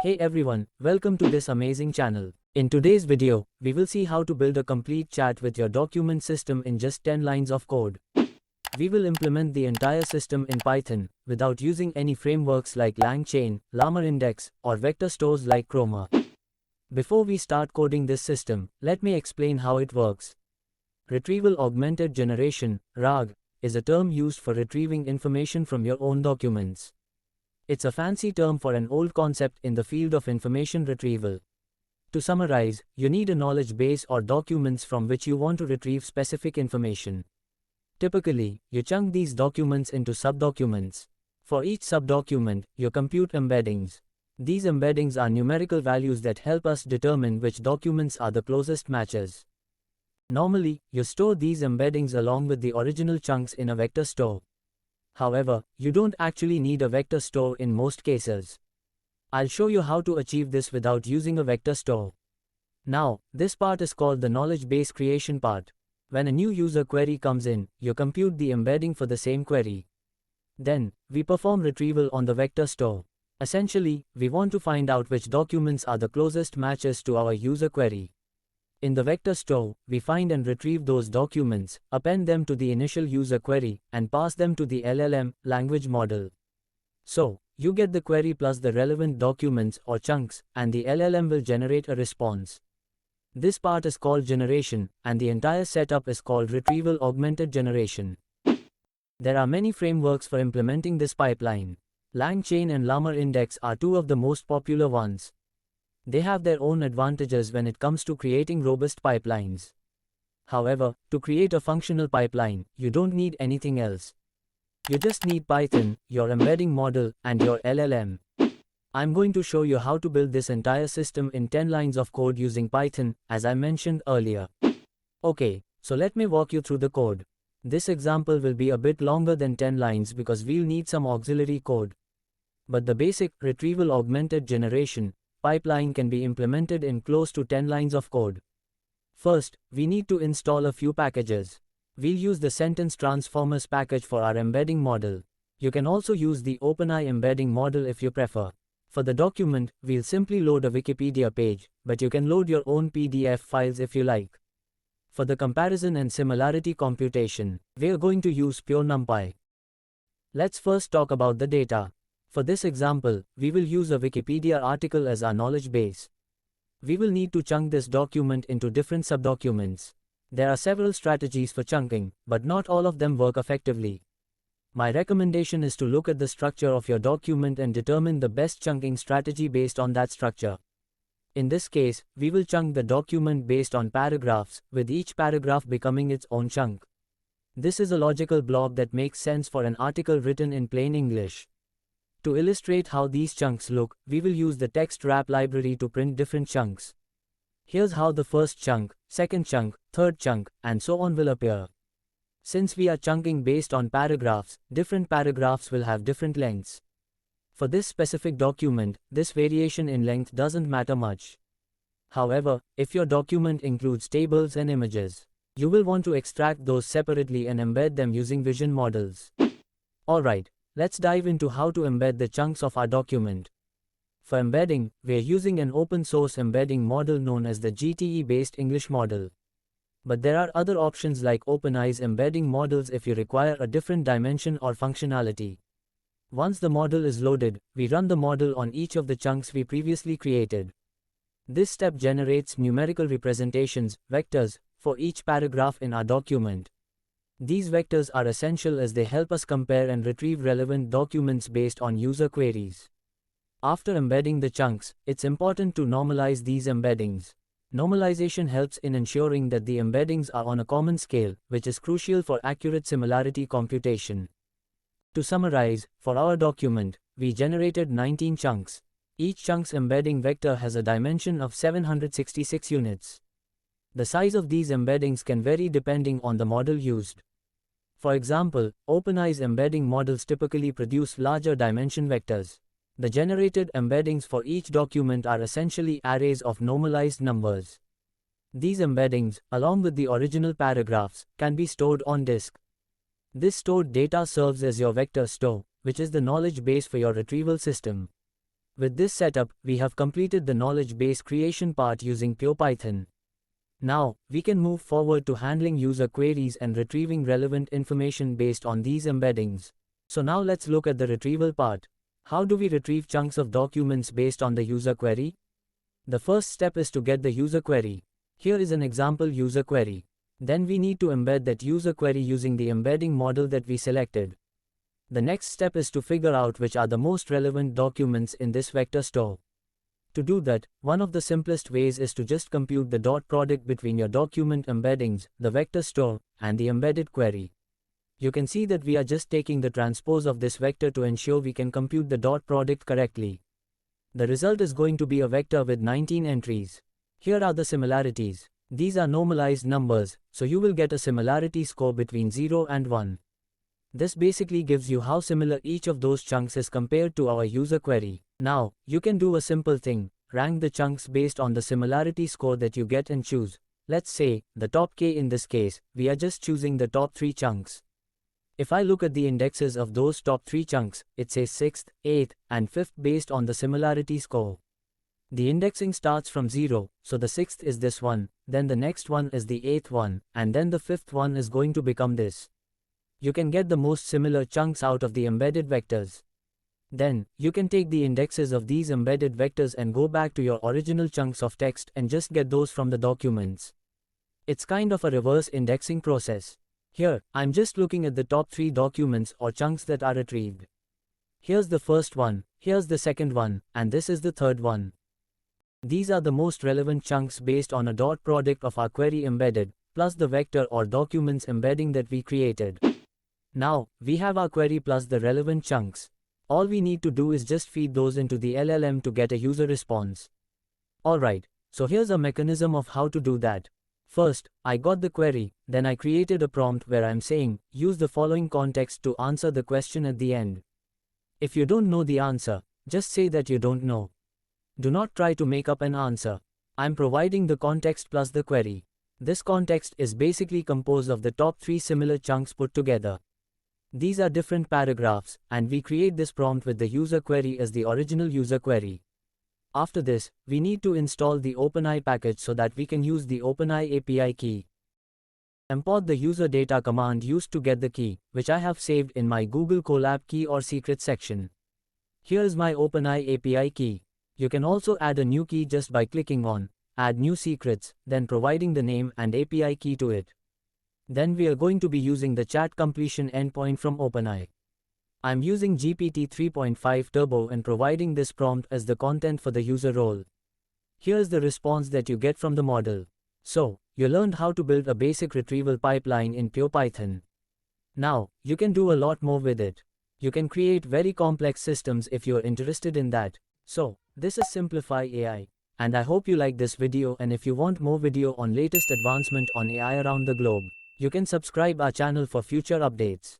Hey everyone, welcome to this amazing channel. In today's video, we will see how to build a complete chat with your document system in just 10 lines of code. We will implement the entire system in Python, without using any frameworks like LangChain, LlamaIndex, or vector stores like Chroma. Before we start coding this system, let me explain how it works. Retrieval Augmented Generation, RAG, is a term used for retrieving information from your own documents. It's a fancy term for an old concept in the field of information retrieval. To summarize, you need a knowledge base or documents from which you want to retrieve specific information. Typically, you chunk these documents into subdocuments. For each subdocument, you compute embeddings. These embeddings are numerical values that help us determine which documents are the closest matches. Normally, you store these embeddings along with the original chunks in a vector store. However, you don't actually need a vector store in most cases. I'll show you how to achieve this without using a vector store. Now, this part is called the knowledge base creation part. When a new user query comes in, you compute the embedding for the same query. Then, we perform retrieval on the vector store. Essentially, we want to find out which documents are the closest matches to our user query. In the vector store, we find and retrieve those documents, append them to the initial user query, and pass them to the LLM language model. So, you get the query plus the relevant documents or chunks, and the LLM will generate a response. This part is called generation, and the entire setup is called retrieval augmented generation. There are many frameworks for implementing this pipeline. LangChain and LlamaIndex are two of the most popular ones. They have their own advantages when it comes to creating robust pipelines. However, to create a functional pipeline, you don't need anything else. You just need Python, your embedding model, and your LLM. I'm going to show you how to build this entire system in 10 lines of code using Python, as I mentioned earlier. Okay, so let me walk you through the code. This example will be a bit longer than 10 lines because we'll need some auxiliary code. But the basic retrieval augmented generation pipeline can be implemented in close to 10 lines of code. First, we need to install a few packages. We'll use the sentence transformers package for our embedding model. You can also use the OpenAI embedding model if you prefer. For the document, we'll simply load a Wikipedia page, but you can load your own PDF files if you like. For the comparison and similarity computation, we're going to use pure NumPy. Let's first talk about the data. For this example, we will use a Wikipedia article as our knowledge base. We will need to chunk this document into different subdocuments. There are several strategies for chunking, but not all of them work effectively. My recommendation is to look at the structure of your document and determine the best chunking strategy based on that structure. In this case, we will chunk the document based on paragraphs, with each paragraph becoming its own chunk. This is a logical block that makes sense for an article written in plain English. To illustrate how these chunks look, we will use the text wrap library to print different chunks. Here's how the first chunk, second chunk, third chunk, and so on will appear. Since we are chunking based on paragraphs, different paragraphs will have different lengths. For this specific document, this variation in length doesn't matter much. However, if your document includes tables and images, you will want to extract those separately and embed them using vision models. Alright. Let's dive into how to embed the chunks of our document. For embedding, we're using an open-source embedding model known as the GTE-based English model. But there are other options like OpenAI's embedding models if you require a different dimension or functionality. Once the model is loaded, we run the model on each of the chunks we previously created. This step generates numerical representations, vectors, for each paragraph in our document. These vectors are essential as they help us compare and retrieve relevant documents based on user queries. After embedding the chunks, it's important to normalize these embeddings. Normalization helps in ensuring that the embeddings are on a common scale, which is crucial for accurate similarity computation. To summarize, for our document, we generated 19 chunks. Each chunk's embedding vector has a dimension of 766 units. The size of these embeddings can vary depending on the model used. For example, OpenAI's embedding models typically produce larger dimension vectors. The generated embeddings for each document are essentially arrays of normalized numbers. These embeddings, along with the original paragraphs, can be stored on disk. This stored data serves as your vector store, which is the knowledge base for your retrieval system. With this setup, we have completed the knowledge base creation part using pure Python. Now, we can move forward to handling user queries and retrieving relevant information based on these embeddings. So now let's look at the retrieval part. How do we retrieve chunks of documents based on the user query? The first step is to get the user query. Here is an example user query. Then we need to embed that user query using the embedding model that we selected. The next step is to figure out which are the most relevant documents in this vector store. To do that, one of the simplest ways is to just compute the dot product between your document embeddings, the vector store, and the embedded query. You can see that we are just taking the transpose of this vector to ensure we can compute the dot product correctly. The result is going to be a vector with 19 entries. Here are the similarities. These are normalized numbers, so you will get a similarity score between 0 and 1. This basically gives you how similar each of those chunks is compared to our user query. Now, you can do a simple thing, rank the chunks based on the similarity score that you get and choose. Let's say, the top k in this case, we are just choosing the top 3 chunks. If I look at the indexes of those top 3 chunks, it says 6th, 8th, and 5th based on the similarity score. The indexing starts from 0, so the 6th is this one, then the next one is the 8th one, and then the 5th one is going to become this. You can get the most similar chunks out of the embedded vectors. Then, you can take the indexes of these embedded vectors and go back to your original chunks of text and just get those from the documents. It's kind of a reverse indexing process. Here, I'm just looking at the top 3 documents or chunks that are retrieved. Here's the first one, here's the second one, and this is the third one. These are the most relevant chunks based on a dot product of our query embedded, plus the vector or documents embedding that we created. Now, we have our query plus the relevant chunks. All we need to do is just feed those into the LLM to get a user response. Alright, so here's a mechanism of how to do that. First, I got the query, then I created a prompt where I'm saying, use the following context to answer the question at the end. If you don't know the answer, just say that you don't know. Do not try to make up an answer. I'm providing the context plus the query. This context is basically composed of the top 3 similar chunks put together. These are different paragraphs, and we create this prompt with the user query as the original user query. After this, we need to install the OpenAI package so that we can use the OpenAI API key. Import the user data command used to get the key, which I have saved in my Google Colab key or secret section. Here is my OpenAI API key. You can also add a new key just by clicking on Add New Secrets, then providing the name and API key to it. Then we are going to be using the chat completion endpoint from OpenAI. I'm using GPT 3.5 Turbo and providing this prompt as the content for the user role. Here's the response that you get from the model. So, you learned how to build a basic retrieval pipeline in pure Python. Now, you can do a lot more with it. You can create very complex systems if you're interested in that. So, this is Simplify AI. And I hope you like this video, and if you want more video on latest advancement on AI around the globe, you can subscribe our channel for future updates.